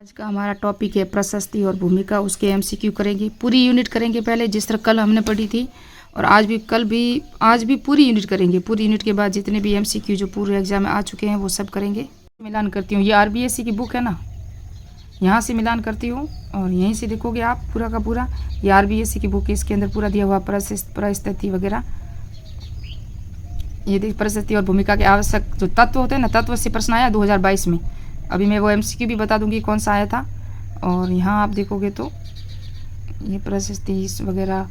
आज का हमारा टॉपिक है प्रशस्ति और भूमिका। उसके एमसीक्यू करेंगे, पूरी यूनिट करेंगे पहले, जिस तरह कल हमने पढ़ी थी। और आज भी पूरी यूनिट करेंगे। पूरी यूनिट के बाद जितने भी एमसीक्यू जो पूरे एग्जाम में आ चुके हैं वो सब करेंगे। मिलान करती हूँ, ये आरबीएससी की बुक है ना, यहाँ से मिलान करती हूँ और यहीं से देखोगे आप पूरा का पूरा। ये आरबीएससी की बुक है, इसके अंदर पूरा दिया हुआ परिस्थिति वगैरह। ये देख, परिस्थिति और भूमिका के आवश्यक जो तत्व होते हैं ना, तत्व से प्रश्न आया 2022 में। अभी मैं वो एमसीक्यू भी बता दूंगी कौन सा आया था। और यहाँ आप देखोगे तो ये प्रशस्ति वगैरह,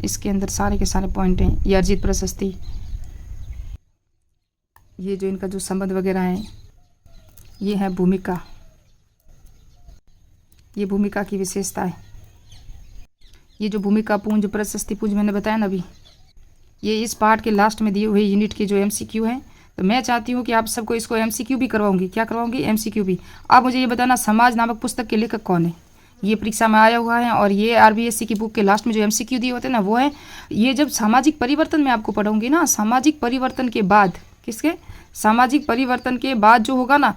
इसके अंदर सारे के सारे पॉइंट हैं। ये अर्जित प्रशस्ति, ये जो इनका जो संबंध वगैरह है, ये है भूमिका, ये भूमिका की विशेषता है। ये जो भूमिका पूंज, प्रशस्ति पूंज मैंने बताया ना अभी, ये इस पार्ट के लास्ट में दिए हुए यूनिट के जो एमसीक्यू है। तो मैं चाहती हूँ कि आप सबको इसको एमसीक्यू भी करवाऊंगी। क्या करवाऊंगी? एमसीक्यू भी। आप मुझे ये बताना, समाज नामक पुस्तक के लेखक कौन है? ये परीक्षा में आया हुआ है। और ये आरबीएससी की बुक के लास्ट में जो एमसीक्यू दिए होते हैं ना, वो है। ये जब सामाजिक परिवर्तन में आपको पढ़ाऊंगी ना, सामाजिक परिवर्तन के बाद, किसके? सामाजिक परिवर्तन के बाद जो होगा ना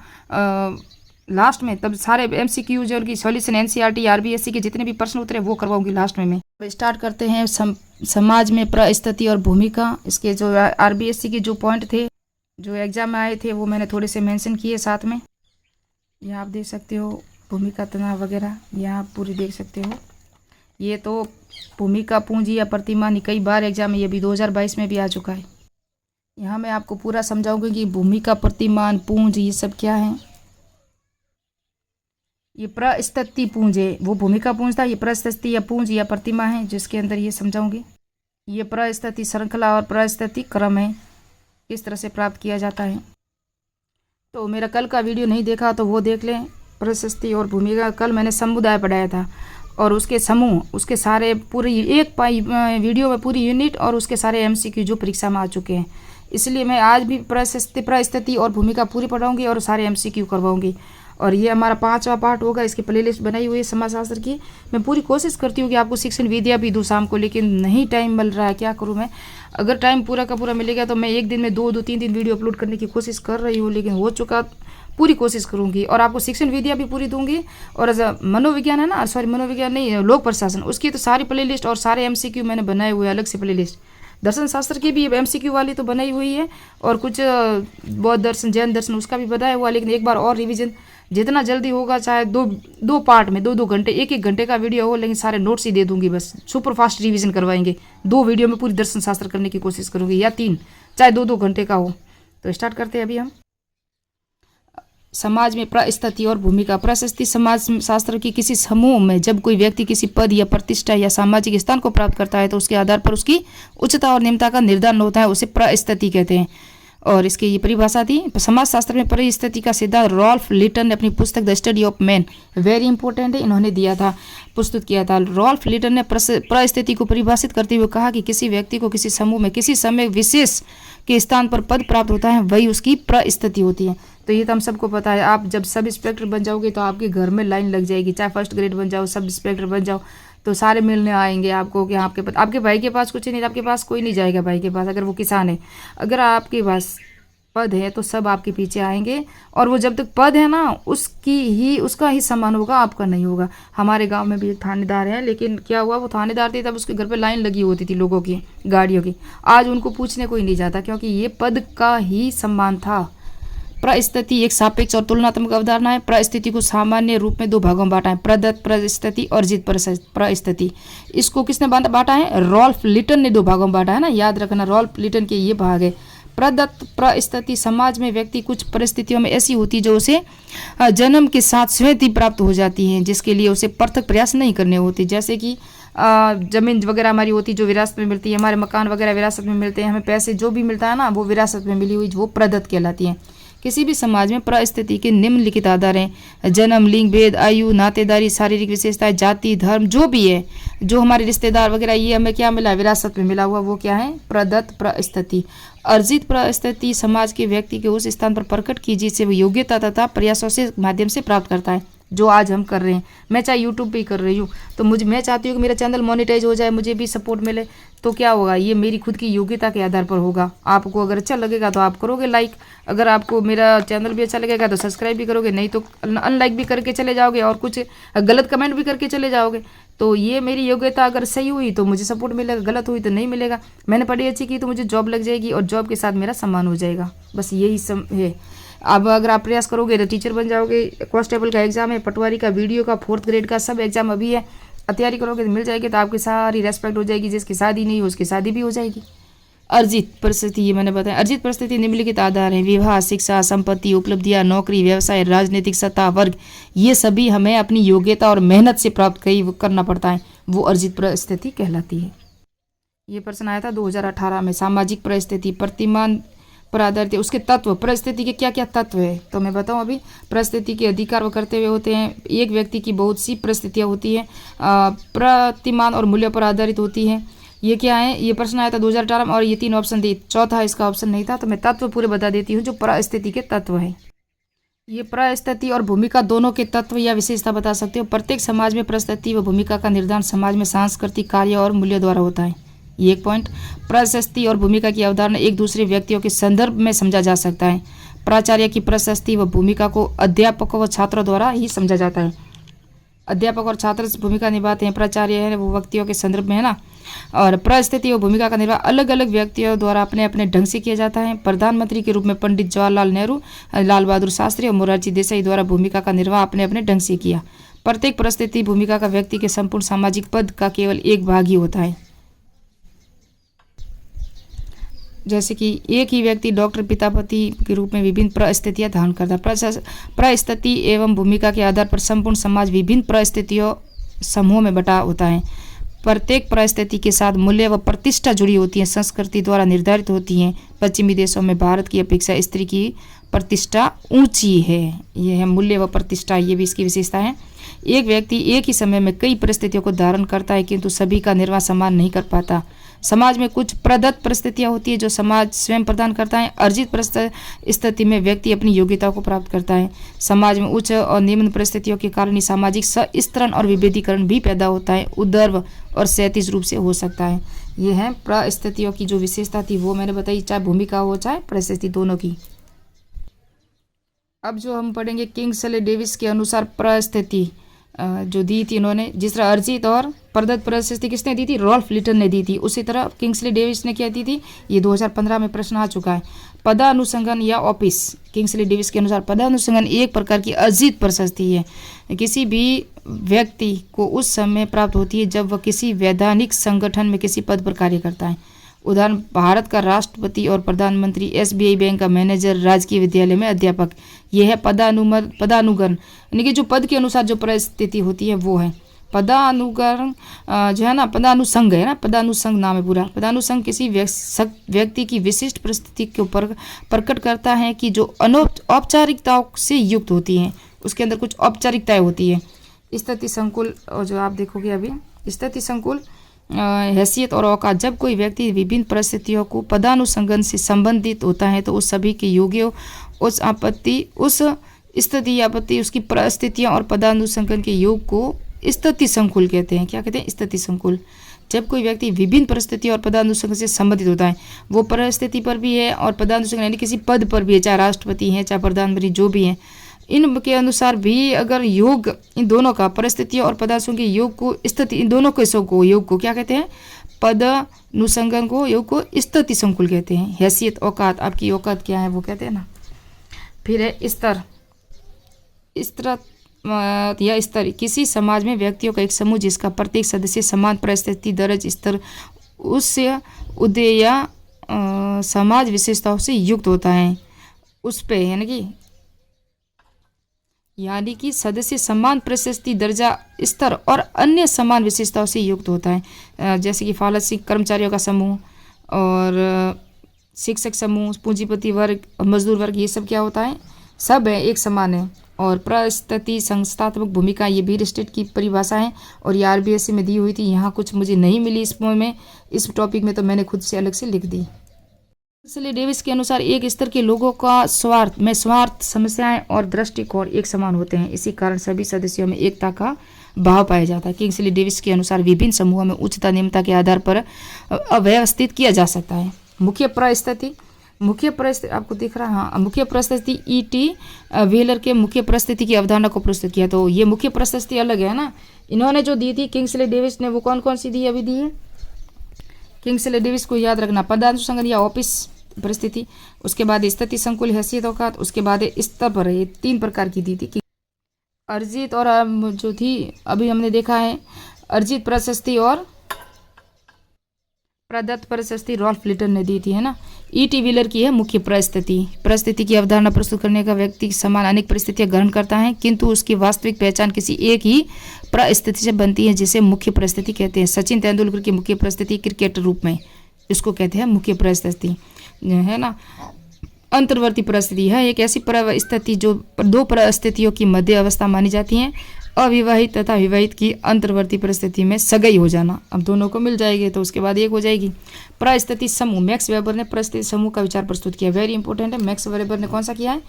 लास्ट में, तब सारे एमसीक्यू जो उनकी सॉल्यूशन एनसीईआरटी आरबीएससी के जितने भी प्रश्न उत्तर है वो करवाऊंगी लास्ट में मैं। स्टार्ट करते हैं समाज में परिस्थिति और भूमिका। इसके जो आरबीएससी के जो पॉइंट थे जो एग्जाम में आए थे वो मैंने थोड़े से मेंशन किए साथ में। यहाँ आप देख सकते हो भूमिका तनाव वगैरह, यहाँ आप पूरी देख सकते हो। ये तो भूमिका पूंजी या प्रतिमान कई बार एग्जाम में, ये भी 2022 में भी आ चुका है। यहाँ मैं आपको पूरा समझाऊंगी कि भूमिका, प्रतिमान, पूंज ये सब क्या है। ये परिस्थिति पूंज है, वो भूमिका पूंज था। ये परिस्थिति या पूंज या प्रतिमा है, जिसके अंदर ये समझाऊंगी। ये परिस्थिति श्रृंखला और परिस्थिति क्रम है, किस तरह से प्राप्त किया जाता है। तो मेरा कल का वीडियो नहीं देखा तो वो देख लें। प्रशस्ति और भूमिका कल मैंने समुदाय पढ़ाया था, और उसके समूह, उसके सारे पूरी एक वीडियो में पूरी यूनिट और उसके सारे एमसीक्यू जो परीक्षा में आ चुके हैं। इसलिए मैं आज भी परिस्थिति और भूमिका पूरी पढ़ाऊंगी और सारे एमसीक्यू करवाऊंगी। और ये हमारा 5वां पार्ट होगा। इसकी प्लेलिस्ट बनाई हुई है समाजशास्त्र की। मैं पूरी कोशिश करती हूँ कि आपको शिक्षण विद्या भी दूँ शाम को, लेकिन नहीं टाइम मिल रहा है, क्या करूँ मैं। अगर टाइम पूरा का पूरा मिलेगा तो मैं एक दिन में 2-3 वीडियो अपलोड करने की कोशिश कर रही हूँ, लेकिन हो चुका, पूरी कोशिश करूँगी। और आपको शिक्षण विद्या भी पूरी दूंगी। और मनोविज्ञान है ना, सॉरी मनोविज्ञान नहीं, लोक प्रशासन, उसकी तो सारी प्लेलिस्ट और सारे एमसीक्यू मैंने बनाए हुए अलग से प्लेलिस्ट। दर्शन शास्त्र की भी एमसीक्यू वाली तो बनाई हुई है, और कुछ बौद्ध दर्शन, जैन दर्शन, उसका भी बनाया हुआ। लेकिन एक बार और रिवीजन जितना जल्दी होगा, चाहे दो पार्ट में 2-2 घंटे, 1-1 घंटे का वीडियो हो, लेकिन सारे नोट्स ही दे दूंगी। बस सुपर फास्ट रिवीजन करवाएंगे। 2 वीडियो में पूरी दर्शन शास्त्र करने की कोशिश करूंगी, या 3, चाहे 2-2 घंटे का हो। तो स्टार्ट करते हैं अभी हम। समाज में परिस्थिति और भूमिका। प्रशस्ति समाज शास्त्र की किसी समूह में जब कोई व्यक्ति किसी पद या प्रतिष्ठा या सामाजिक स्थान को प्राप्त करता है तो उसके आधार पर उसकी उच्चता और निम्नता का निर्धारण होता है, उसे परिस्थिति कहते हैं। और इसकी ये परिभाषा थी समाजशास्त्र में परिस्थिति का सिद्धांत रॉल्फ लिटन ने अपनी पुस्तक the study of man, very important है, इन्होंने दिया था, प्रस्तुत किया था। रॉल्फ लिटन ने परिस्थिति को परिभाषित करते हुए कहा कि किसी व्यक्ति को किसी समूह में किसी समय विशेष के स्थान पर पद प्राप्त होता है, वही उसकी परिस्थिति होती है। तो ये तो हम सबको पता है। आप जब सब इंस्पेक्टर बन जाओगे तो आपके घर में लाइन लग जाएगी, चाहे फर्स्ट ग्रेड बन जाओ, सब इंस्पेक्टर बन जाओ, तो सारे मिलने आएंगे आपको कि आपके भाई के पास कुछ नहीं, आपके पास कोई नहीं जाएगा भाई के पास, अगर वो किसान है। अगर आपके पास पद है तो सब आपके पीछे आएंगे, और वो जब तक पद है ना उसका ही सम्मान होगा, आपका नहीं होगा। हमारे गांव में भी एक थानेदार है, लेकिन क्या हुआ, वो थानेदार थे तब उसके घर पे लाइन लगी होती थी लोगों की, गाड़ियों की। आज उनको पूछने कोई नहीं जाता, क्योंकि ये पद का ही सम्मान था। परिस्थिति एक सापेक्ष और तुलनात्मक अवधारणा है। परिस्थिति को सामान्य रूप में 2 भागों में बांटा है, प्रदत्त परिस्थिति और अर्जित परिस्थिति। इसको किसने बांटा है? रॉल्फ लिटन ने 2 भागों में बांटा है ना, याद रखना, रॉल्फ लिटन के ये भाग है। प्रदत्त परिस्थिति, समाज में व्यक्ति कुछ परिस्थितियों में ऐसी होती जो उसे जन्म के साथ स्वयं ही प्राप्त हो जाती हैं, जिसके लिए उसे पृथक प्रयास नहीं करने होते। जैसे कि जमीन वगैरह हमारी होती जो विरासत में मिलती है, हमारे मकान वगैरह विरासत में मिलते हैं, हमें पैसे जो भी मिलता है ना, वो विरासत में मिली हुई, वो प्रदत्त कहलाती हैं। किसी भी समाज में परिस्थिति के निम्नलिखित आधार हैं: जन्म, लिंग भेद, आयु, नातेदारी, शारीरिक विशेषताएं, जाति, धर्म, जो भी है, जो हमारे रिश्तेदार वगैरह, ये हमें क्या मिला, विरासत में मिला हुआ, वो क्या है? प्रदत्त परिस्थिति। अर्जित परिस्थिति समाज के व्यक्ति के उस स्थान पर प्रकट की जिससे वो योग्यता तथा प्रयासों से माध्यम से प्राप्त करता है। जो आज हम कर रहे हैं। मैं चाहे यूट्यूब पे ही कर रही हूँ, तो मैं चाहती हूँ कि मेरा चैनल मोनेटाइज हो जाए, मुझे भी सपोर्ट मिले। तो क्या होगा, ये मेरी खुद की योग्यता के आधार पर होगा। आपको अगर अच्छा लगेगा तो आप करोगे लाइक, अगर आपको मेरा चैनल भी अच्छा लगेगा तो सब्सक्राइब भी करोगे, नहीं तो अनलाइक भी करके चले जाओगे और कुछ गलत कमेंट भी करके चले जाओगे। तो ये मेरी योग्यता अगर सही हुई तो मुझे सपोर्ट मिलेगा, गलत हुई तो नहीं मिलेगा। मैंने पढ़ाई अच्छी की तो मुझे जॉब लग जाएगी और जॉब के साथ मेरा सम्मान हो जाएगा। बस यही है। अब अगर आप प्रयास करोगे तो टीचर बन जाओगे। कांस्टेबल का एग्जाम है, पटवारी का, वीडियो का, 4th ग्रेड का, सब एग्जाम अभी है। तैयारी करोगे तो मिल जाएगी, तो आपकी सारी रेस्पेक्ट हो जाएगी। जिसकी शादी नहीं हो उसकी शादी भी हो जाएगी। अर्जित परिस्थिति, ये मैंने बताया। अर्जित परिस्थिति निम्नलिखित आधार हैं: विवाह, शिक्षा, संपत्ति, उपलब्धियां, नौकरी, व्यवसाय, राजनीतिक सत्ता, वर्ग। ये सभी हमें अपनी योग्यता और मेहनत से प्राप्त करना पड़ता है, वो अर्जित परिस्थिति कहलाती है। ये प्रश्न आया था 2018 में। सामाजिक परिस्थिति, प्रतिमान पर आधारित है। उसके तत्व, परिस्थिति के क्या क्या तत्व है तो मैं बताऊं अभी। परिस्थिति के अधिकार वो करते हुए होते हैं। एक व्यक्ति की बहुत सी परिस्थितियां होती हैं, प्रतिमान और मूल्य पर आधारित होती हैं। ये क्या है, ये प्रश्न आया था 2018 में और ये 3 ऑप्शन दी, चौथा इसका ऑप्शन नहीं था। तो मैं तत्व पूरे बता देती हूँ जो परिस्थिति के तत्व है। ये परिस्थिति और भूमिका दोनों के तत्व या विशेषता बता सकते हो। प्रत्येक समाज में परिस्थिति व भूमिका का निर्धारण समाज में सांस्कृतिक कार्य और मूल्य द्वारा होता है। ये एक पॉइंट। प्रशस्ति और भूमिका की अवधारणा एक दूसरे व्यक्तियों के संदर्भ में समझा जा सकता है। प्राचार्य की प्रशस्ति व भूमिका को अध्यापकों व छात्रों द्वारा ही समझा जाता है। अध्यापक और छात्र भूमिका निभाते हैं। प्राचार्य है वो व्यक्तियों के संदर्भ में है ना। और परिस्थिति और भूमिका का निर्वाह अलग अलग व्यक्तियों द्वारा अपने अपने ढंग से किया जाता है। प्रधानमंत्री के रूप में पंडित जवाहरलाल नेहरू, लाल बहादुर शास्त्री और मोरारजी देसाई द्वारा भूमिका का निर्वाह अपने अपने ढंग से किया। प्रत्येक परिस्थिति भूमिका का व्यक्ति के संपूर्ण सामाजिक पद का केवल एक भाग ही होता है। जैसे कि एक ही व्यक्ति डॉक्टर, पिता, पति के रूप में विभिन्न परिस्थितियां धारण करता है। परिस्थिति एवं भूमिका के आधार पर संपूर्ण समाज विभिन्न परिस्थितियों समूह में बटा होता है। प्रत्येक परिस्थिति के साथ मूल्य व प्रतिष्ठा जुड़ी होती है, संस्कृति द्वारा निर्धारित होती हैं। पश्चिमी देशों में भारत की अपेक्षा स्त्री की प्रतिष्ठा ऊंची है। यह है मूल्य व प्रतिष्ठा, ये भी इसकी विशेषता है। एक व्यक्ति एक ही समय में कई परिस्थितियों को धारण करता है किंतु सभी का निर्वाह समान नहीं कर पाता। समाज में कुछ प्रदत्त परिस्थितियां होती है जो समाज स्वयं प्रदान करता है। अर्जित स्थिति में व्यक्ति अपनी योग्यताओं को प्राप्त करता है। समाज में उच्च और निम्न परिस्थितियों के कारण ही सामाजिक स्तरण और विभेदीकरण भी पैदा होता है। उदर्व और क्षैतिज रूप से हो सकता है। ये है परिस्थितियों की जो विशेषता थी वो मैंने बताई, चाहे भूमिका हो चाहे परिस्थिति, दोनों की। अब जो हम पढ़ेंगे किंग्सले डेविस के अनुसार परिस्थिति जो दी थी इन्होंने, जिस तरह अर्जित और प्रदत्त परिस्थिति किसने दी थी, रॉल्फ लिटन ने दी थी, उसी तरह किंग्सले डेविस ने क्या दी थी। ये 2015 में प्रश्न आ चुका है। पदानुसंगन या ऑफिस, किंग्सले डेविस के अनुसार पदानुसंगन एक प्रकार की अर्जित परिस्थिति है। किसी भी व्यक्ति को उस समय प्राप्त होती है जब वह किसी वैधानिक संगठन में किसी पद पर कार्य करता है। उदाहरण, भारत का राष्ट्रपति और प्रधानमंत्री, SBI बैंक का मैनेजर, राजकीय विद्यालय में अध्यापक। यह है पदानुगण, यानी कि जो पद के अनुसार जो परिस्थिति होती है वो है पदानुगण। जो है ना, पदानुसंग है ना, पदानुसंग नाम है पूरा। पदानुसंग किसी व्यक्ति की विशिष्ट परिस्थिति के ऊपर प्रकट करता है कि जो औपचारिकताओं से युक्त होती हैं, उसके अंदर कुछ औपचारिकताएं होती है। स्थिति संकुल, और जो आप देखोगे अभी, स्थिति संकुल हैसियत और औकात। जब कोई व्यक्ति विभिन्न परिस्थितियों को पदानुसंगन से संबंधित होता है तो उस सभी के योग्य उस स्थिति आपत्ति उसकी परिस्थितियां और पदानुसंगन के योग को स्थिति संकुल कहते हैं। क्या कहते हैं, स्थिति संकुल। जब कोई व्यक्ति विभिन्न परिस्थितियों और पदानुसंगन से संबंधित होता है, वो परिस्थिति पर भी है और पदानुसंगन यानी किसी पद पर भी है, चाहे राष्ट्रपति हैं चाहे प्रधानमंत्री, जो भी हैं, इनके अनुसार भी अगर योग इन दोनों का, परिस्थितियों और पदानुसंगन के योग को स्थिति, इन दोनों को योग को क्या कहते हैं, पदानुसंगन को योग को स्थिति संकुल कहते हैं। हैसियत, औकात, आपकी औकात क्या है वो कहते हैं ना। फिर है स्तर या स्तर, किसी समाज में व्यक्तियों का एक समूह जिसका प्रत्येक सदस्य समान परिस्थिति, दर्ज, स्तर, उस उदय या समाज विशेषताओं से युक्त होता है। उस पे यानी कि सदस्य समान प्रशस्ति, दर्जा, स्तर और अन्य समान विशेषताओं से युक्त होता है। जैसे कि फालसी कर्मचारियों का समूह और शिक्षक समूह, पूंजीपति वर्ग और मजदूर वर्ग, ये सब क्या होता है, सब है, एक समान है। और परिस्थिति संस्थात्मक भूमिका, ये भी रिस्टेट की परिभाषा है और ये RBSC में दी हुई थी। यहाँ कुछ मुझे नहीं मिली इस टॉपिक में, तो मैंने खुद से अलग से लिख दी। किंग्सले डेविस के अनुसार एक स्तर के लोगों का स्वार्थ समस्याएं और दृष्टिकोण एक समान होते हैं। इसी कारण सभी सदस्यों में एकता का भाव पाया जाता है। किंग्सले डेविस के अनुसार विभिन्न समूहों में उच्चता निम्नता के आधार पर अव्यवस्थित किया जा सकता है। मुख्य परिस्थिति आपको दिख रहा है। हाँ, मुख्य परिस्थिति E.T. व्हीलर के मुख्य परिस्थिति की अवधारणा को प्रस्तुत किया। तो ये मुख्य परिस्थिति अलग है ना, इन्होंने जो दी थी किंग्सले डेविस ने, वो कौन कौन सी दी अभी दी है। किंग्सले डेविस को याद रखना, पदानुसंगत या ऑफिस परिस्थिति, उसके बाद स्थिति संकुल हैसियत औकात, उसके बाद स्तर पर, ये 3 प्रकार की दी थी। अर्जित और जो थी अभी हमने देखा है अर्जित प्रशस्ति और प्रदत्त प्रशस्ति रॉल्फ लिटन ने दी थी, है ना। E.T. व्हीलर की है मुख्य परिस्थिति की अवधारणा प्रस्तुत करने का व्यक्ति समान अनेक परिस्थितियां ग्रहण करता है, किंतु उसकी वास्तविक पहचान किसी एक ही परिस्थिति से बनती है, जिसे मुख्य परिस्थिति कहते हैं। सचिन तेंदुलकर की मुख्य परिस्थिति क्रिकेट रूप में इसको कहते हैं मुख्य परिस्थिति, है ना। अंतर्वर्ती परिस्थिति है एक ऐसी परिस्थिति जो 2 परिस्थितियों की मध्य अवस्था मानी जाती है। अविवाहित तथा विवाहित की अंतर्वर्ती परिस्थिति में सगाई हो जाना, अब दोनों को मिल जाएगी तो उसके बाद एक हो जाएगी। परिस्थिति समूह, मैक्स वेबर ने परिस्थिति समूह का विचार प्रस्तुत किया। वेरी इंपॉर्टेंट है, मैक्स वेबर ने कौन सा किया है,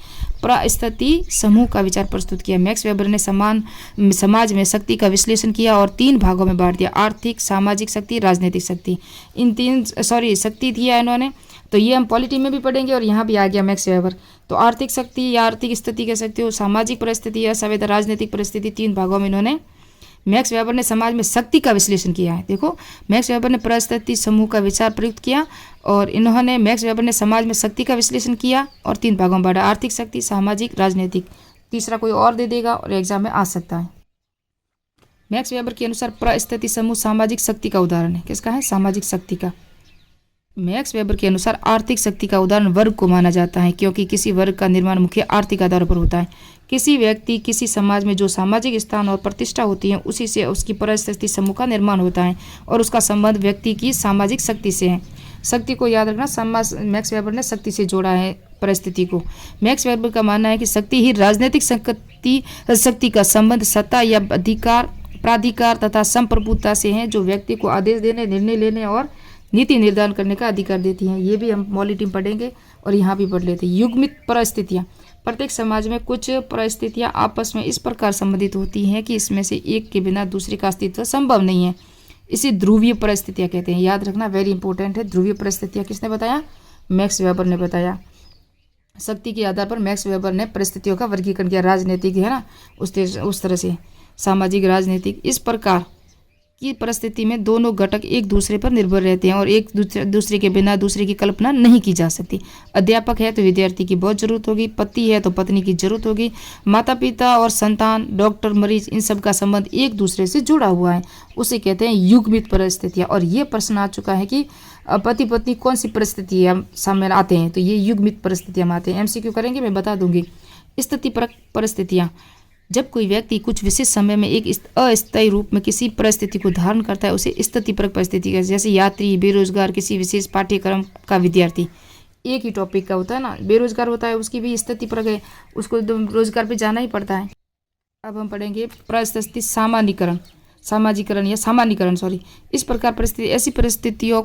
परिस्थिति समूह का विचार प्रस्तुत किया। मैक्स वेबर ने समाज में शक्ति का विश्लेषण किया और 3 भागों में बांट दिया, आर्थिक, सामाजिक शक्ति, राजनीतिक शक्ति। इन 3 शक्ति दिया इन्होंने, तो ये हम पॉलिटी में भी पढ़ेंगे और यहाँ भी आ गया मैक्स वेबर। तो आर्थिक शक्ति या आर्थिक स्थिति कह सकते हो, सामाजिक परिस्थिति या संवेद राजनीतिक परिस्थिति, 3 भागों में इन्होंने मैक्स वेबर ने समाज में शक्ति का विश्लेषण किया है। देखो, मैक्स वेबर ने परिस्थिति समूह का विचार प्रयुक्त किया और इन्होंने मैक्स वेबर ने समाज में शक्ति का विश्लेषण किया और 3 भागों में बांटा, आर्थिक शक्ति, सामाजिक, राजनीतिक। तीसरा कोई और दे देगा और एग्जाम में आ सकता है। मैक्स वेबर के अनुसार परिस्थिति समूह सामाजिक शक्ति का उदाहरण है। किसका है, सामाजिक शक्ति का। मैक्स वेबर के अनुसार आर्थिक शक्ति का उदाहरण वर्ग को माना जाता है, क्योंकि किसी वर्ग का निर्माण मुख्य आर्थिक आधार पर होता है। किसी व्यक्ति, किसी समाज में जो सामाजिक स्थान और प्रतिष्ठा होती है, उसी से उसकी परिस्थिति समूह का निर्माण होता है और उसका संबंध व्यक्ति की सामाजिक शक्ति से है। शक्ति को याद रखना, मैक्स वेबर ने शक्ति से जोड़ा है परिस्थिति को। मैक्स वेबर का मानना है कि शक्ति ही राजनीतिक शक्ति का संबंध सत्ता या अधिकार, प्राधिकार तथा संप्रभुता से है, जो व्यक्ति को आदेश देने, निर्णय लेने और नीति निर्धारण करने का अधिकार देती हैं। ये भी हम पॉलिटी में पढ़ेंगे और यहाँ भी पढ़ लेते हैं। युग्मित परिस्थितियाँ, प्रत्येक समाज में कुछ परिस्थितियाँ आपस में इस प्रकार संबंधित होती हैं कि इसमें से एक के बिना दूसरे का अस्तित्व संभव नहीं है। इसे ध्रुवीय परिस्थितियाँ कहते हैं। याद रखना, वेरी इंपॉर्टेंट है। ध्रुवीय परिस्थितियाँ किसने बताया, मैक्स वेबर ने बताया। शक्ति के आधार पर मैक्स वेबर ने परिस्थितियों का वर्गीकरण किया, राजनीतिक है ना, उस तरह से सामाजिक, राजनीतिक। इस प्रकार की परिस्थिति में दोनों घटक एक दूसरे पर निर्भर रहते हैं और एक दूसरे के बिना दूसरे की कल्पना नहीं की जा सकती। अध्यापक है तो विद्यार्थी की बहुत जरूरत होगी, पति है तो पत्नी की जरूरत होगी, माता पिता और संतान, डॉक्टर, मरीज, इन सब का संबंध एक दूसरे से जुड़ा हुआ है। उसे कहते हैं युग्मित परिस्थितियाँ। और ये प्रश्न आ चुका है कि पति पत्नी कौन सी परिस्थितियाँ सामने आते हैं, तो ये युग्मित परिस्थितियाँ आते हैं। MCQ करेंगे, मैं बता दूंगी। स्थितिपरक परिस्थितियाँ, जब कोई व्यक्ति कुछ विशेष समय में एक अस्थायी रूप में किसी परिस्थिति को धारण करता है, उसे स्थितिपरक परिस्थिति कहते हैं। जैसे यात्री, बेरोजगार, किसी विशेष पाठ्यक्रम का विद्यार्थी, एक ही टॉपिक का होता है ना, बेरोजगार होता है उसकी भी स्थितिपरक है, उसको रोजगार पे जाना ही पड़ता है। अब हम पढ़ेंगे परिस्थिति सामाजिकरण या सामान्यकरण, इस प्रकार परिस्थिति ऐसी परिस्थितियों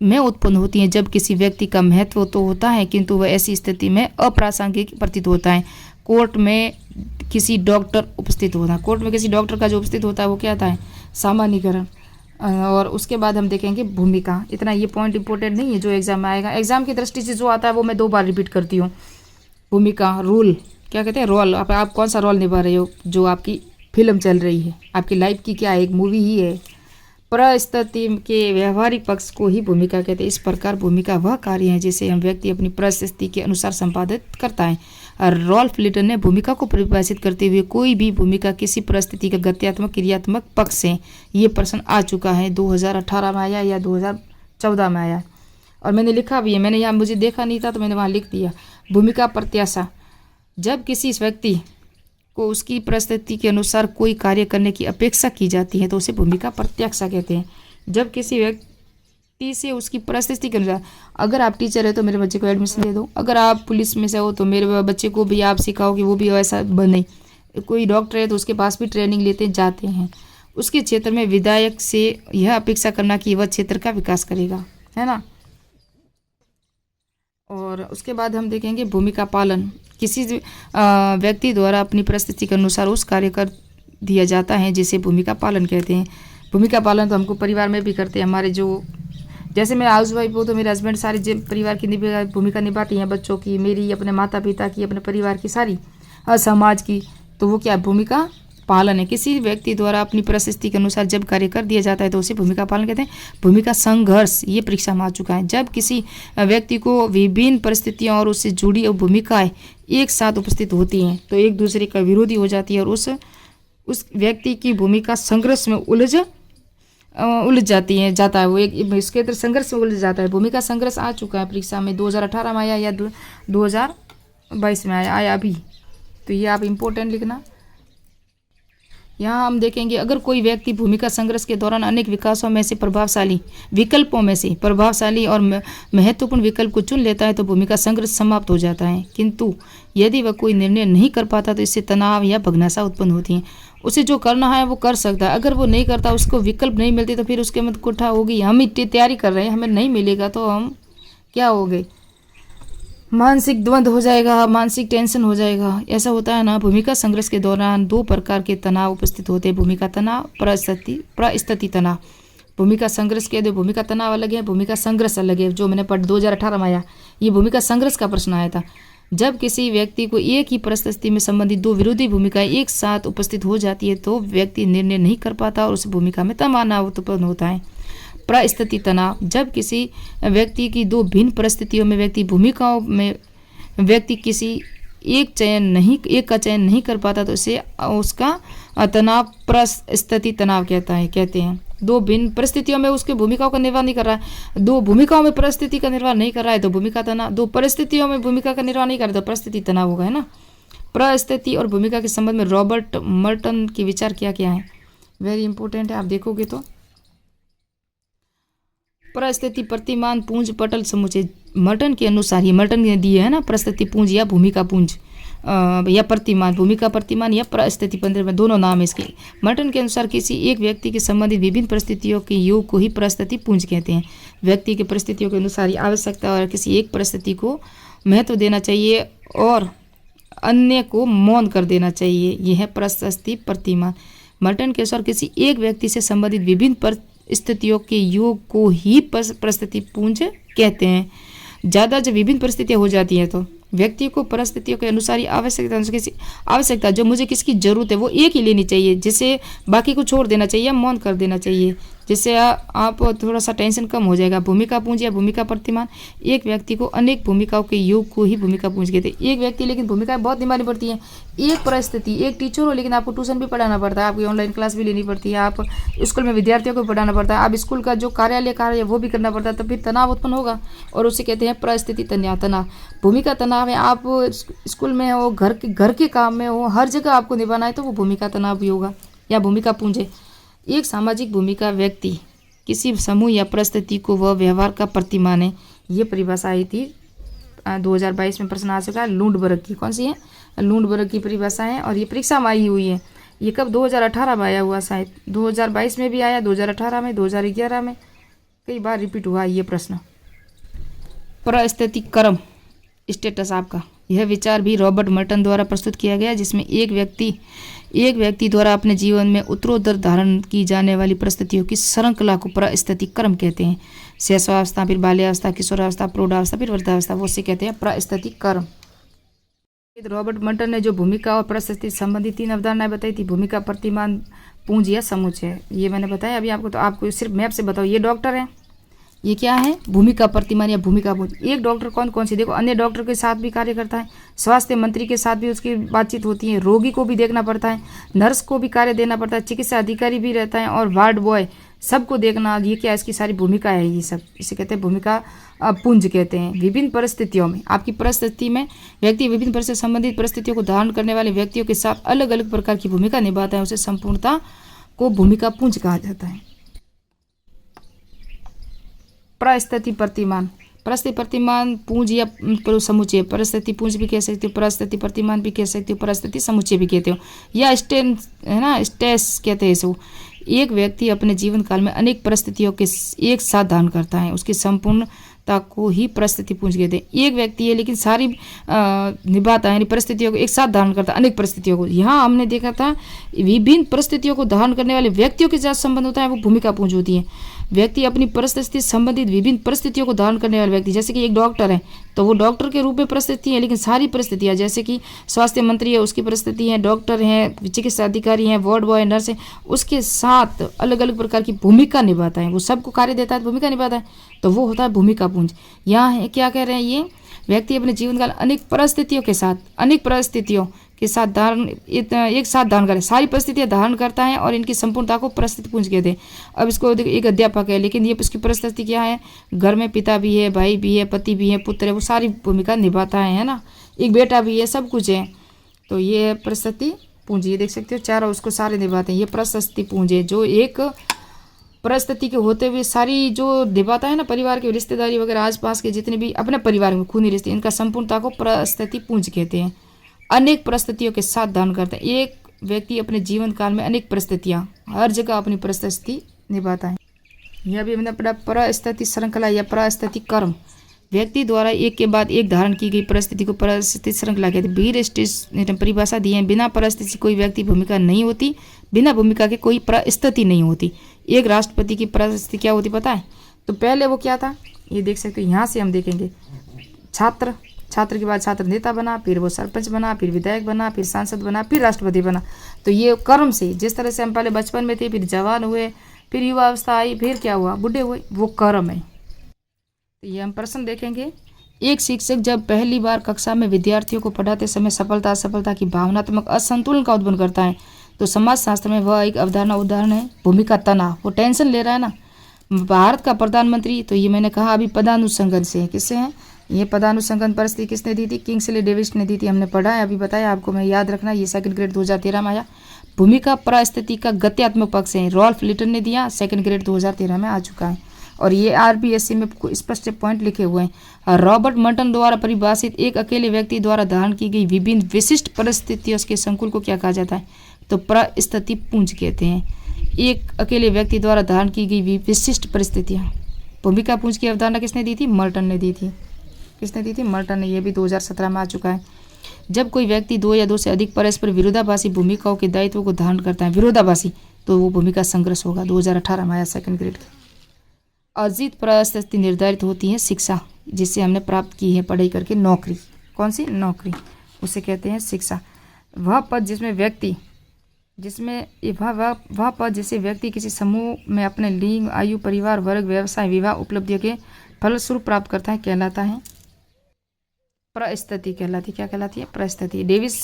में उत्पन्न होती हैं जब किसी व्यक्ति का महत्व तो होता है, किंतु वह ऐसी स्थिति में अप्रासंगिक प्रतीत होता है। कोर्ट में किसी डॉक्टर उपस्थित होता है, कोर्ट में किसी डॉक्टर का जो उपस्थित होता है वो क्या आता है, सामान्यकरण। और उसके बाद हम देखेंगे भूमिका। इतना ये पॉइंट इंपॉर्टेंट नहीं है जो एग्जाम में आएगा, एग्जाम की दृष्टि से जो आता है वो मैं 2 बार रिपीट करती हूँ। भूमिका, रोल, क्या कहते हैं, रोल। आप कौन सा रोल निभा रहे हो, जो आपकी फिल्म चल रही है, आपकी लाइफ की क्या है, एक मूवी ही है। परिस्थिति के व्यवहारिक पक्ष को ही भूमिका कहते हैं। इस प्रकार भूमिका वह कार्य है जिसे हम व्यक्ति अपनी परिस्थिति के अनुसार संपादित करता है। रॉल्फ लिटन ने भूमिका को परिभाषित करते हुए कोई भी भूमिका किसी परिस्थिति का गत्यात्मक क्रियात्मक पक्ष है, ये प्रश्न आ चुका है, 2018 में आया या 2014 में आया, और मैंने लिखा भी है। मैंने यहाँ, मुझे देखा नहीं था तो मैंने वहाँ लिख दिया। भूमिका प्रत्याशा, जब किसी व्यक्ति को उसकी परिस्थिति के अनुसार कोई कार्य करने की अपेक्षा की जाती है तो उसे भूमिका प्रत्याशा कहते हैं। जब किसी व्यक्ति से उसकी परिस्थिति के अनुसार, अगर आप टीचर है तो मेरे बच्चे को एडमिशन दे दो, अगर आप पुलिस में से हो तो मेरे बच्चे को भी आप सिखाओ कि वो भी वैसा बने, कोई डॉक्टर है तो उसके पास भी ट्रेनिंग लेते जाते हैं। उसके क्षेत्र में विधायक से यह अपेक्षा करना कि वह क्षेत्र का विकास करेगा, है ना। और उसके बाद हम देखेंगे भूमिका पालन। किसी व्यक्ति द्वारा अपनी परिस्थिति के अनुसार उस कार्य कर दिया जाता है जिसे भूमिका पालन कहते हैं। भूमिका पालन तो हमको परिवार में भी करते हैं। हमारे जो जैसे मैं हाउस वाइफ हूँ तो मेरे हस्बैंड सारी परिवार की भूमिका निभाती हैं, बच्चों की, मेरी, अपने माता पिता की, अपने परिवार की, सारी समाज की। तो वो क्या भूमिका पालन है। किसी व्यक्ति द्वारा अपनी परिस्थिति के अनुसार जब कार्य कर दिया जाता है तो उसे भूमिका पालन कहते हैं। भूमिका संघर्ष, ये परीक्षा में आ चुका है। जब किसी व्यक्ति को विभिन्न परिस्थितियों और उससे जुड़ी भूमिकाएं एक साथ उपस्थित होती हैं तो एक दूसरे का विरोधी हो जाती है और उस व्यक्ति की भूमिका संघर्ष में उलझ जाता है। वो एक इसके अंदर संघर्ष में उलझ जाता है। भूमिका संघर्ष आ चुका है परीक्षा में, 2018 में आया या 2022 में आया अभी। तो ये आप इम्पोर्टेंट लिखना। यहाँ हम देखेंगे अगर कोई व्यक्ति भूमिका संघर्ष के दौरान अनेक विकासों में से विकल्पों में से प्रभावशाली और महत्वपूर्ण विकल्प को चुन लेता है तो भूमिका संघर्ष समाप्त हो जाता है। किंतु यदि वह कोई निर्णय नहीं कर पाता तो इससे तनाव या भग्नाशा उत्पन्न होती है। उसे जो करना है वो कर सकता है, अगर वो नहीं करता, उसको विकल्प नहीं मिलते तो फिर उसके मत कुठा होगी। हम इतनी तैयारी कर रहे हैं, हमें नहीं मिलेगा तो हम क्या हो गए, मानसिक द्वंद्व हो जाएगा, मानसिक टेंशन हो जाएगा। ऐसा होता है ना। भूमिका संघर्ष के दौरान दो प्रकार के तनाव उपस्थित होते हैं, भूमिका तनाव, परिस्थिति तनाव। भूमिका संघर्ष के दो, भूमिका तनाव अलग है, भूमिका संघर्ष अलग है। जो मैंने 2018 में आया, ये भूमिका संघर्ष का प्रश्न आया था। जब किसी व्यक्ति को एक ही परिस्थिति में संबंधित दो विरोधी भूमिकाएं एक साथ उपस्थित हो जाती है तो व्यक्ति निर्णय नहीं कर पाता और उस भूमिका में तनाव उत्पन्न होता है। परिस्थिति तनाव, जब किसी व्यक्ति की दो भिन्न परिस्थितियों में व्यक्ति किसी एक का चयन नहीं कर पाता तो इसे उसका तनाव परिस्थिति तनाव कहते हैं। दो भिन्न परिस्थितियों में उसके भूमिकाओं का निर्वाह नहीं कर रहा है, दो भूमिकाओं में परिस्थिति का निर्वाह नहीं कर रहा है तो भूमिका तनाव, दो परिस्थितियों में भूमिका का निर्वाह नहीं कर रहा है तो परिस्थिति तनाव होगा, है ना। परिस्थिति और भूमिका के संबंध में रॉबर्ट मर्टन के विचार क्या है, वेरी इंपॉर्टेंट है, आप देखोगे तो। परिस्थिति प्रतिमान पुंज पटल समुच्चय, मर्टन के अनुसार, ये मर्टन ने दिए है ना, परिस्थिति पुंज या भूमिका पुंज या प्रतिमान, भूमिका प्रतिमान या परिस्थिति प्रतिमान, दोनों नाम है इसके। मर्टन के अनुसार किसी एक व्यक्ति के संबंधित विभिन्न परिस्थितियों के योग को ही परिस्थिति पुंज कहते हैं। व्यक्ति की परिस्थितियों के अनुसार आवश्यकता और किसी एक परिस्थिति को महत्व देना चाहिए और अन्य को मौन कर देना चाहिए, यह है परिस्थिति प्रतिमान। मर्टन के अनुसार किसी एक व्यक्ति से संबंधित विभिन्न परिस्थितियों के योग को ही परिस्थिति पुंज कहते हैं। ज़्यादा जब विभिन्न परिस्थितियाँ हो जाती हैं तो व्यक्ति को परिस्थितियों के अनुसार ही आवश्यकता जो मुझे किसकी ज़रूरत है वो एक ही लेनी चाहिए, जिसे बाकी को छोड़ देना चाहिए, मौन कर देना चाहिए, जिससे आप थोड़ा सा टेंशन कम हो जाएगा। भूमिका पूंज या भूमिका प्रतिमान, एक व्यक्ति को अनेक भूमिकाओं के योग को ही भूमिका पूंज कहते हैं। एक व्यक्ति लेकिन भूमिकाएं बहुत निभानी पड़ती हैं। एक परिस्थिति, एक टीचर हो लेकिन आपको ट्यूशन भी पढ़ाना पड़ता है, आपकी ऑनलाइन क्लास भी लेनी पड़ती है, आप स्कूल में विद्यार्थियों को पढ़ाना पड़ता है, आप स्कूल का जो कार्यालय कार्य है वो भी करना पड़ता है, तो फिर तनाव उत्पन्न होगा और उसे कहते हैं परिस्थिति तनाव। भूमिका तनाव है, आप स्कूल में हो, घर के काम में हो, हर जगह आपको निभाना है तो वो भूमिका तनाव भी होगा या भूमिका पूंज है। एक सामाजिक भूमिका व्यक्ति किसी समूह या परिस्थिति को वह व्यवहार का प्रतिमान है। ये परिभाषा आई थी 2022 में प्रश्न आ चुका है लुंडबर्ग की। कौन सी है? लुंडबर्ग की परिभाषा है और ये परीक्षा में आई हुई है। ये कब 2018 में आया हुआ, शायद 2022 में भी आया, 2018 में, 2011 में, कई बार रिपीट हुआ ये प्रश्न। परिस्थिति कर्म स्टेटस आपका, यह विचार भी रॉबर्ट मर्टन द्वारा प्रस्तुत किया गया, जिसमें एक व्यक्ति द्वारा अपने जीवन में उत्तरोत्तर धारण की जाने वाली परिस्थितियों की श्रृंखला को परिस्थिति क्रम कहते हैं। शैशवावस्था, फिर बाल्यावस्था, किशोरावस्था, प्रौढ़ावस्था, फिर वृद्धावस्था, वो से कहते हैं परिस्थिति क्रम। रॉबर्ट मर्टन ने जो भूमिका और परिस्थिति संबंधी 3 अवधारणाएं बताई थी, भूमिका, प्रतिमान, पूंज या समुच्चय, ये मैंने बताया अभी आपको। तो आपको सिर्फ मैप से बताओ, ये डॉक्टर है, ये क्या है? भूमिका प्रतिमान या भूमिका पूंज। एक डॉक्टर कौन कौन सी, देखो अन्य डॉक्टर के साथ भी कार्य करता है, स्वास्थ्य मंत्री के साथ भी उसकी बातचीत होती है, रोगी को भी देखना पड़ता है, नर्स को भी कार्य देना पड़ता है, चिकित्सा अधिकारी भी रहता है और वार्ड बॉय, सबको देखना। ये क्या, इसकी सारी भूमिका है, ये सब इसे कहते हैं भूमिका पुंज कहते हैं। विभिन्न परिस्थितियों में, आपकी परिस्थिति में व्यक्ति विभिन्न परिस्थिति से संबंधित परिस्थितियों को धारण करने वाले व्यक्तियों के साथ अलग अलग प्रकार की भूमिका निभाता है, उसे संपूर्णता को भूमिका पुंज कहा जाता है। परिस्थिति प्रतिमान, परिस्थिति प्रतिमान पूंज या समुच्चय, परिस्थिति पूंज भी कह सकते हो, परिस्थिति प्रतिमान भी कह सकते हो, परिस्थिति समुच्चय भी कहते हो, या स्टेन है ना, स्टेस कहते हैं इसको। एक व्यक्ति अपने जीवन काल में अनेक परिस्थितियों के एक साथ धारण करता है, उसकी संपूर्णता को ही परिस्थिति पूंज कहते हैं। एक व्यक्ति है लेकिन सारी निभाता है, यानी परिस्थितियों को एक साथ धारण करता है, अनेक परिस्थितियों को। यहाँ हमने देखा था विभिन्न परिस्थितियों को धारण करने वाले व्यक्तियों के साथ संबंध होता है, वो भूमिका पूंज होती है। व्यक्ति अपनी परिस्थिति संबंधित विभिन्न परिस्थितियों को धारण करने वाले व्यक्ति, जैसे कि एक डॉक्टर है तो वो डॉक्टर के रूप में परिस्थिति है, लेकिन सारी परिस्थितियाँ, जैसे कि स्वास्थ्य मंत्री है उसकी परिस्थिति है, डॉक्टर हैं, चिकित्सा अधिकारी हैं, वार्ड बॉय, नर्स है, उसके साथ अलग अलग प्रकार की भूमिका निभाता है, वो सबको कार्य देता है, भूमिका निभाता है, तो वो होता है भूमिका पूंज। यहाँ है क्या कह रहे हैं, ये व्यक्ति अपने जीवन काल अनेक परिस्थितियों के साथ एक साथ धारण करे, सारी परिस्थितियां धारण करता है और इनकी संपूर्णता को परिस्थिति पूंज कहते हैं। अब इसको एक अध्यापक है, लेकिन ये उसकी परिस्थिति क्या है, घर में पिता भी है, भाई भी है, पति भी है, पुत्र है, वो सारी भूमिका निभाता है ना, एक बेटा भी है, सब कुछ है, तो ये परिस्थिति पूंज। ये देख सकते हो चारों उसको सारे निभाते हैं, ये परिस्थिति पूंज है, जो एक परिस्थिति के होते हुए सारी जो निभाता है ना, परिवार के रिश्तेदारी वगैरह आसपास के जितने भी अपने परिवार में खूनी रिश्ते, इनका संपूर्णता को परिस्थिति पूंज कहते हैं। अनेक परिस्थितियों के साथ धारण करता है, एक व्यक्ति अपने जीवन काल में अनेक परिस्थितियां, हर जगह अपनी परिस्थिति निभाता है। यह भी हमने पढ़ा परिस्थिति श्रृंखला या परिस्थिति कर्म, व्यक्ति द्वारा एक के बाद एक धारण की गई परिस्थिति को परिस्थिति श्रृंखला कहते हैं। बीर स्टेस ने परिभाषा दी है, बिना परिस्थिति कोई व्यक्ति भूमिका नहीं होती, बिना भूमिका के कोई परिस्थिति नहीं होती। एक राष्ट्रपति की परिस्थिति क्या होती पता है, तो पहले वो क्या था, ये देख सकते हो, यहाँ से हम देखेंगे छात्र के बाद छात्र नेता बना, फिर वो सरपंच बना, फिर विधायक बना, फिर सांसद बना, फिर राष्ट्रपति बना। तो ये कर्म से, जिस तरह से हम पहले बचपन में थे, फिर जवान हुए, फिर युवा अवस्था आई, फिर क्या हुआ, बूढ़े हुए, वो कर्म है। तो ये हम प्रश्न देखेंगे। एक शिक्षक जब पहली बार कक्षा में विद्यार्थियों को पढ़ाते समय सफलता की भावनात्मक असंतुलन का उद्भव करता है, तो समाज शास्त्र में वह एक उदाहरण है भूमिका तनाव। वो टेंशन ले रहा है ना, भारत का प्रधानमंत्री, तो ये मैंने कहा अभी पदानुसंगन से है, किससे है ये पदानुसंगन परिस्थिति किसने दी थी, किंग्सले डेविस ने दी थी, हमने पढ़ा है, अभी बताया आपको, मैं याद रखना, ये सेकंड ग्रेड 2013 में आया। भूमिका परिस्थिति का गत्यात्मक पक्ष है, रॉल्फ लिटन ने दिया, सेकंड ग्रेड 2013 में आ चुका है, और ये RBSC में स्पष्ट पॉइंट लिखे हुए हैं। रॉबर्ट मर्टन द्वारा परिभाषित एक अकेले व्यक्ति द्वारा धारण की गई विभिन्न विशिष्ट परिस्थितियों के संकुल को क्या कहा जाता है, तो परिस्थिति पूंज कहते हैं। एक अकेले व्यक्ति द्वारा धारण की गई विशिष्ट परिस्थितियाँ, भूमिका पूंज की अवधारणा किसने दी थी, मर्टन ने दी थी। किसने दी थी, मर्टन ने, ये भी 2017 में आ चुका है। जब कोई व्यक्ति दो या दो से अधिक परस्पर विरोधाभासी भूमिकाओं के दायित्व को धारण करता है, विरोधाभासी, तो वो भूमिका संघर्ष होगा, 2018 में आया सेकंड ग्रेड की। अर्जित परिस्थिति निर्धारित होती है शिक्षा, जिसे हमने प्राप्त की है पढ़ाई करके, नौकरी, कौन सी नौकरी, उसे कहते हैं शिक्षा। वह पद जिसमें वह पद जिसे व्यक्ति किसी समूह में अपने लिंग, आयु, परिवार, वर्ग, व्यवसाय, विवाह, उपलब्धियों के फलस्वरूप प्राप्त करता है, कहलाता है परिस्थिति कहलाती। क्या कहलाती है, परिस्थिति। डेविस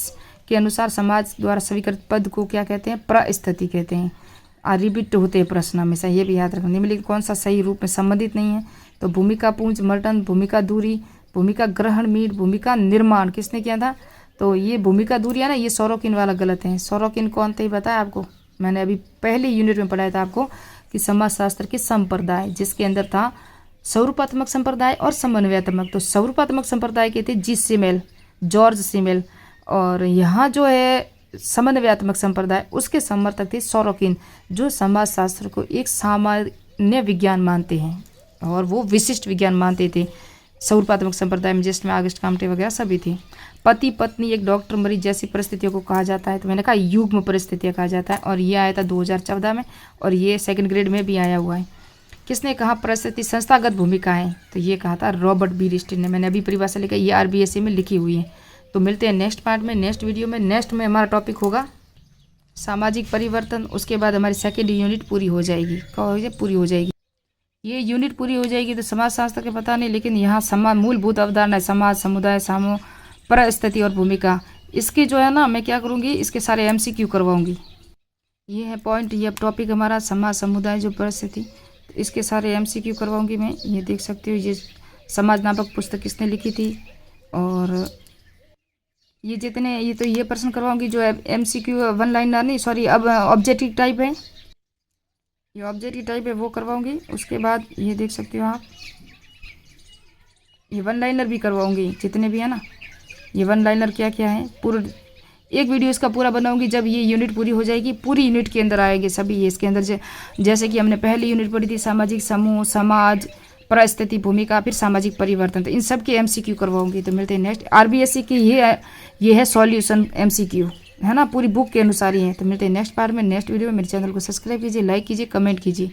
के अनुसार समाज द्वारा स्वीकृत पद को क्या कहते हैं, परिस्थिति कहते हैं। रिपीट होते हैं प्रश्न हमेशा, ये भी याद रखना। निम्नलिखित कौन सा सही रूप में संबंधित नहीं है, तो भूमिका पूंज मर्टन, भूमिका दूरी, भूमिका ग्रहण मीट, भूमिका निर्माण किसने किया था, तो ये भूमिका दूरी है ना, ये सोरोकिन वाला गलत है। सोरोकिन कौन थे बताया आपको, मैंने अभी पहले यूनिट में पढ़ाया था आपको कि समाजशास्त्र के संप्रदाय, जिसके अंदर था स्वरूपात्मक संप्रदाय और समन्वयात्मक। तो स्वरूपात्मक संप्रदाय के थे जॉर्ज सिमेल, और यहाँ जो है समन्वयात्मक संप्रदाय, उसके समर्थक थे सोरोकिन, जो समाजशास्त्र को एक सामान्य विज्ञान मानते हैं और वो विशिष्ट विज्ञान मानते थे। स्वरूपात्मक संप्रदाय में जिसमें आगस्ट कामटे वगैरह सभी थे। पति पत्नी, एक डॉक्टर, मरीज जैसी परिस्थितियों को कहा जाता है, तो मैंने कहा युग्म परिस्थितियाँ कहा जाता है, और ये आया था 2014 में, और ये सेकंड ग्रेड में भी आया हुआ है। किसने कहा परिस्थिति संस्थागत भूमिका है, तो ये कहा था रॉबर्ट बी स्टील ने। मैंने अभी परिभाषा लिखा, ये RBSC में लिखी हुई है। तो मिलते हैं नेक्स्ट पार्ट में, नेक्स्ट वीडियो में। नेक्स्ट में हमारा टॉपिक होगा सामाजिक परिवर्तन। उसके बाद हमारी सेकेंड यूनिट पूरी हो जाएगी। पूरी हो जाएगी, ये यूनिट पूरी हो जाएगी तो समाजशास्त्र के पता नहीं, लेकिन यहाँ मूलभूत अवधारणा है, समाज, समुदाय, सामूह, परिस्थिति और भूमिका। इसके जो है ना, मैं क्या करूँगी, इसके सारे MCQ करवाऊँगी। ये है पॉइंट, ये टॉपिक हमारा समाज, समुदाय, जो परिस्थिति, इसके सारे MCQ करवाऊंगी मैं। ये देख सकते हो, ये समाज नामक पुस्तक किसने लिखी थी, और ये जितने ये प्रश्न करवाऊंगी जो MCQ वन लाइनर नहीं, सॉरी, अब ऑब्जेक्टिव टाइप है, ये ऑब्जेक्टिव टाइप है, वो करवाऊंगी। उसके बाद ये देख सकते हो आप, ये वन लाइनर भी करवाऊंगी, जितने भी है ना, ये वन लाइनर क्या क्या है, पूरा एक वीडियो इसका पूरा बनाऊंगी। जब ये यूनिट पूरी हो जाएगी, पूरी यूनिट के अंदर आएंगे सभी ये इसके अंदर। जैसे कि हमने पहली यूनिट पढ़ी थी सामाजिक समूह, समाज, परिस्थिति, भूमिका, फिर सामाजिक परिवर्तन। तो इन सब की MCQ करवाऊंगी। तो मिलते हैं नेक्स्ट। RBSC की ये है सॉल्यूशन MCQ, है ना, पूरी बुक के अनुसार ही है। तो मिलते हैं नेक्स्ट पार्ट में, नेक्स्ट वीडियो में। मेरे चैनल को सब्सक्राइब कीजिए, लाइक कीजिए, कमेंट कीजिए।